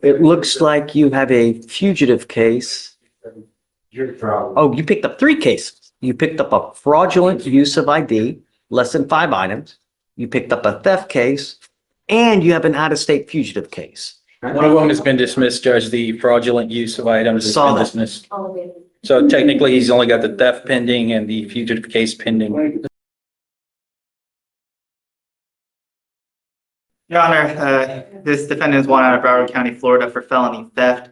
it looks like you have a fugitive case. Oh, you picked up 3 cases. You picked up a fraudulent use of ID, less than 5 items. You picked up a theft case, and you have an out-of-state fugitive case. One of them has been dismissed, Judge. The fraudulent use of items has Saw been that. dismissed. So technically, he's only got the theft pending and the fugitive case pending. Your Honor, this defendant is wanted out of Broward County, Florida for felony theft.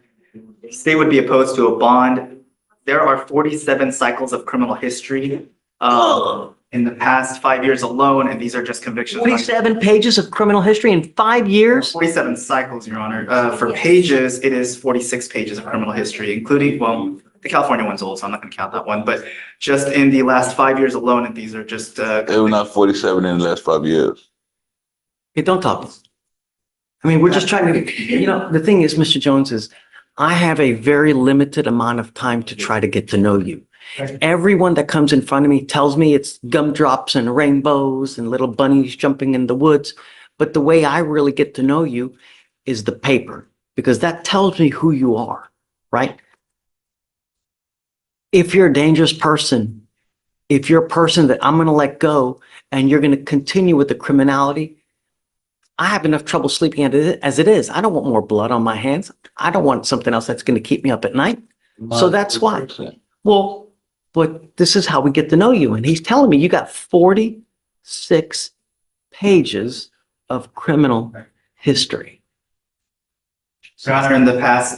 The state would be opposed to a bond. There are 47 cycles of criminal history in the past 5 years alone, and these are just convictions. 47 pages of criminal history in 5 years? 47 cycles, Your Honor. For pages, it is 46 pages of criminal history, including, well, the California one's old, so I'm not going to count that one, but just in the last 5 years alone, and these are just. They were not 47 in the last 5 years. Hey, don't talk. I mean, we're just trying to, the thing is, Mr. Jones, is I have a very limited amount of time to try to get to know you. Everyone that comes in front of me tells me it's gumdrops and rainbows and little bunnies jumping in the woods. But the way I really get to know you is the paper, because that tells me who you are, right? If you're a dangerous person, if you're a person that I'm going to let go and you're going to continue with the criminality, I have enough trouble sleeping as it is. I don't want more blood on my hands. I don't want something else that's going to keep me up at night. So that's why. Well, but this is how we get to know you. And he's telling me you got 46 pages of criminal history. Your Honor, in the past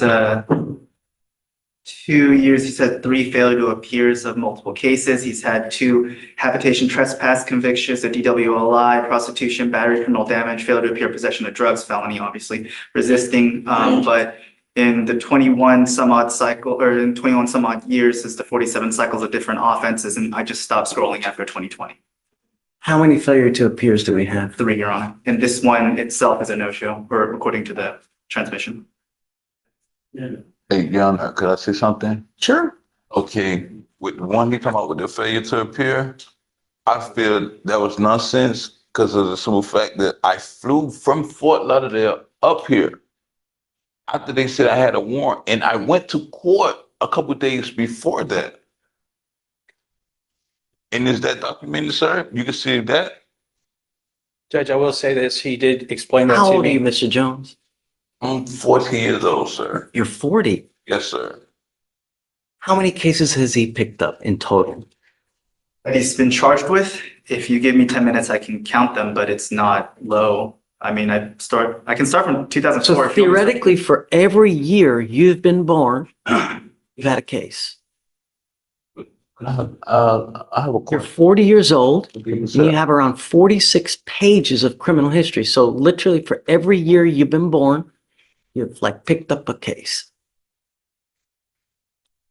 2 years, he's had 3 failure to appears of multiple cases. He's had 2 habitation trespass convictions, a DWLI, prostitution, battery, criminal damage, failure to appear, possession of drugs, felony, obviously, resisting. But in the 21 some odd years, it's the 47 cycles of different offenses, and I just stopped scrolling after 2020. How many failure to appears do we have? 3, Your Honor. And this one itself is a no-show, or according to the transmission. Hey, John, could I say something? Sure. Okay, with the one he come out with the failure to appear, I feel that was nonsense because of the simple fact that I flew from Fort Lauderdale up here after they said I had a warrant, and I went to court a couple of days before that. And is that documented, sir? You can see that? Judge, I will say this. He did explain that How to old are you, me. Mr. Jones? I'm 14 years old, sir. You're 40. Yes, sir. How many cases has he picked up in total? That he's been charged with. If you give me 10 minutes, I can count them, but it's not low. I mean, I can start from 2004. So theoretically, for every year you've been born, you've had a case. I have a You're question. 40 years old, and you Sir. have around 46 pages of criminal history. So literally for every year you've been born, you've picked up a case.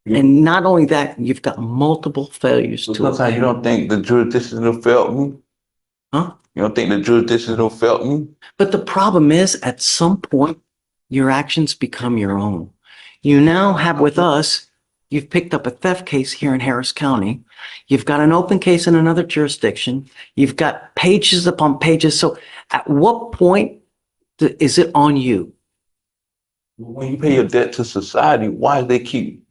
Yeah. And not only that, you've got multiple failures to Sometimes you don't think the jurisdiction will felt me? Huh? You don't think the jurisdiction will felt me? But the problem is, at some point, your actions become your own. You now have with us, you've picked up a theft case here in Harris County. You've got an open case in another jurisdiction. You've got pages upon pages. So at what point is it on you? When you pay your debt to society, why do they keep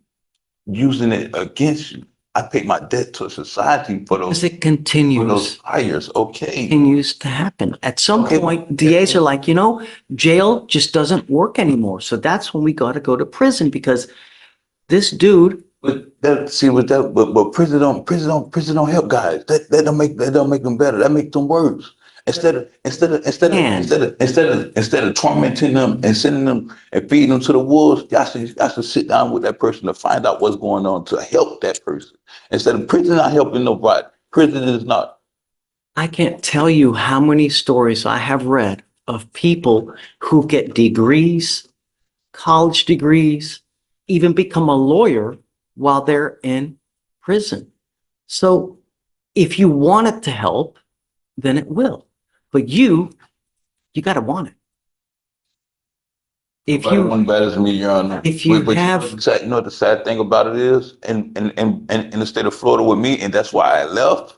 using it against you? I pay my debt to society for Because those it continues. hires. Okay. Continues to happen. At some Okay. point, DAs are like, jail just doesn't work anymore. So that's when we got to go to prison, because this dude. But prison don't help guys. That don't make them better. That make them worse. Instead of tormenting them and sending them and feeding them to the wolves, y'all should sit down with that person to find out what's going on to help that person. Instead of prison not helping nobody, prison is not. I can't tell you how many stories I have read of people who get degrees, college degrees, even become a lawyer while they're in prison. So if you want it to help, then it will. But you got to want it. If you One batters me, Your Honor. if you But have you know what the sad thing about it is, and in the state of Florida with me, and that's why I left.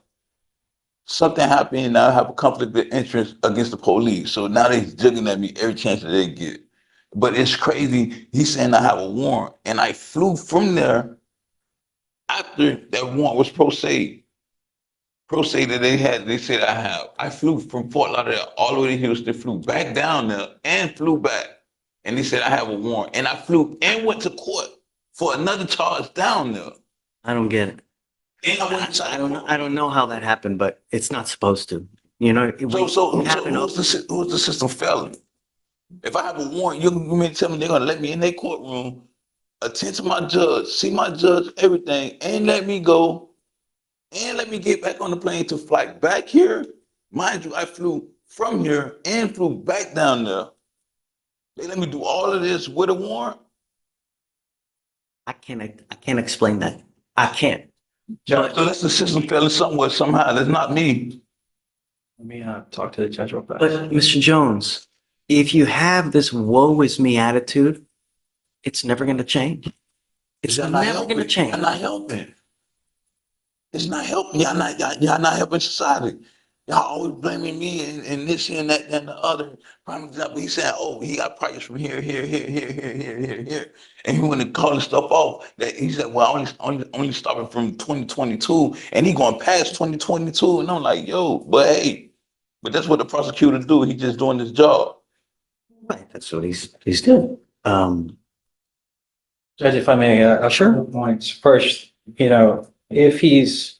Something happened, and I have a conflict of interest against the police. So now they're jigging at me every chance that they get. But it's crazy. He's saying I have a warrant, and I flew from there after that warrant was pro se. Pro se that they said I have. I flew from Fort Lauderdale all the way to Houston, flew back down there, and flew back. And they said I have a warrant, and I flew and went to court for another charge down there. I don't get it. And I went inside. I don't know how that happened, but it's not supposed to. You know, So who's the system failing? If I have a warrant, you mean to tell me they're gonna let me in their courtroom, attend to my judge, see my judge, everything, and let me go, and let me get back on the plane to fly back here? Mind you, I flew from here and flew back down there. They let me do all of this with a warrant? I can't explain that. I can't. So that's the system failing somewhere, somehow. That's not me. Let me talk to the judge real fast. But Mr. Jones, if you have this woe is me attitude, it's never going to change. It's Y'all never helping. going to change. Y'all not helping. It's not helping. Y'all not helping society. Y'all always blaming me and this and that and the other. Prime example, he said, oh, he got prices from here. And he went and calling stuff off. That he said, well, only starting from 2022, and he going past 2022. And I'm like, yo, but hey, but that's what the prosecutor do. He just doing his job. Right, that's what he's doing. Judge, if I may, a couple of points. First, if he's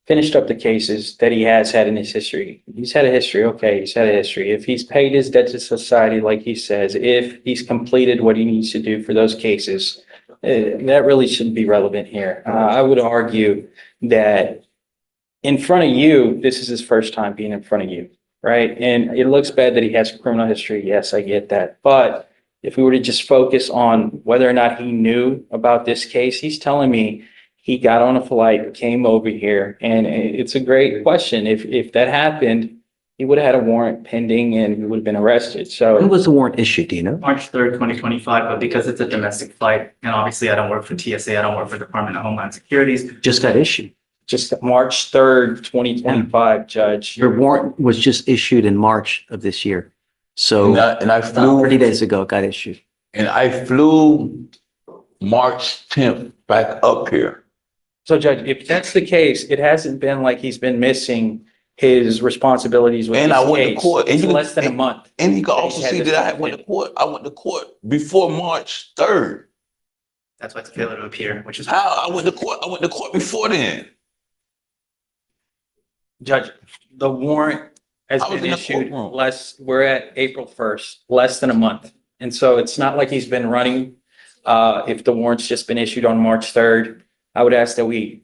finished up the cases that he has had in his history, he's had a history, okay, he's had a history. If he's paid his debt to society, like he says, if he's completed what he needs to do for those cases, that really shouldn't be relevant here. I would argue that in front of you, this is his first time being in front of you, right? And it looks bad that he has a criminal history. Yes, I get that. But if we were to just focus on whether or not he knew about this case, he's telling me he got on a flight, came over here, and it's a great question. If that happened, he would have had a warrant pending and he would have been arrested. when So was the warrant issued? Do you know? March 3rd, 2025, but because it's a domestic flight, and obviously I don't work for TSA, I don't work for Department of Homeland Security. Just got issued. just March 3rd, 2025, Judge. Your warrant was just issued in March of this year. So And I flew 30 days ago, it got issued. and I flew March 10th back up here. So Judge, if that's the case, it hasn't been like he's been missing his responsibilities with And this I went to case. court. And It's you can- less than a month. And you can He also had see this that I happen. went to court. I went to court before March 3rd. That's why it's a failure to appear, which is. How? I went to court. I went to court before then. Judge, the warrant has I was been in the issued courtroom. we're at April 1st, less than a month. And so it's not like he's been running. If the warrant's just been issued on March 3rd, I would ask that we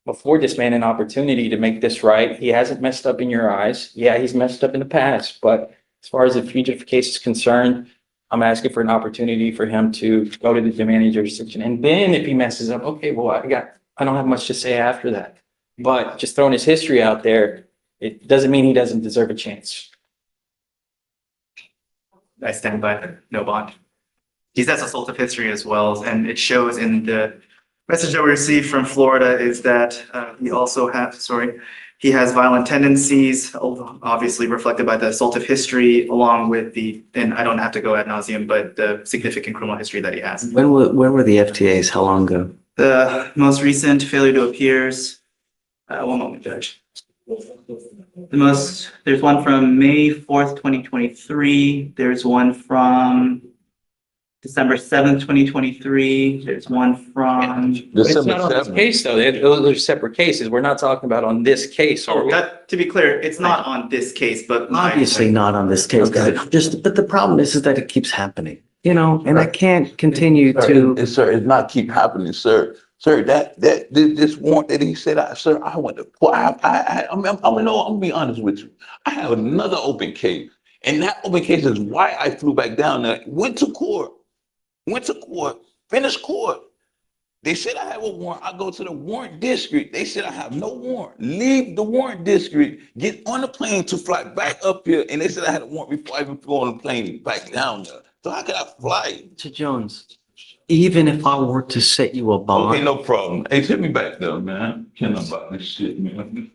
afford this man an opportunity to make this right. He hasn't messed up in your eyes. Yeah, he's messed up in the past, but as far as the fugitive case is concerned, I'm asking for an opportunity for him to go to the demanding jurisdiction. And then if he messes up, okay, well, I don't have much to say after that. But just throwing his history out there, it doesn't mean he doesn't deserve a chance. I stand by the no bond. He has assaultive history as well, and it shows in the message that we received from Florida is that he has violent tendencies, obviously reflected by the assaultive history, along with and I don't have to go ad nauseum, but the significant criminal history that he has. When were the FTAs? How long ago? The most recent failure to appears, one moment, Judge. There's one from May 4th, 2023. There's one from December 7th, 2023. There's one from. But it's December not on this 7th. case, though. Those are separate cases. We're not talking about on this case, are we? To be clear, it's not on this case, but. Obviously not on this case, Okay. but the problem is that it keeps happening, and I can't continue to. Sir, it's not keep happening, sir. Sir, this warrant that he said, sir, I went to court. I'm gonna be honest with you. I have another open case, and that open case is why I flew back down there. Went to court, finished court. They said I have a warrant. I go to the warrant district. They said I have no warrant. Leave the warrant district, get on the plane to fly back up here, and they said I had a warrant before I even flew on the plane back down there. So how could I fly? To Jones, even if I were to set you a bond. Okay, no problem. Hey, take me back there, man. Can't know about this shit, man.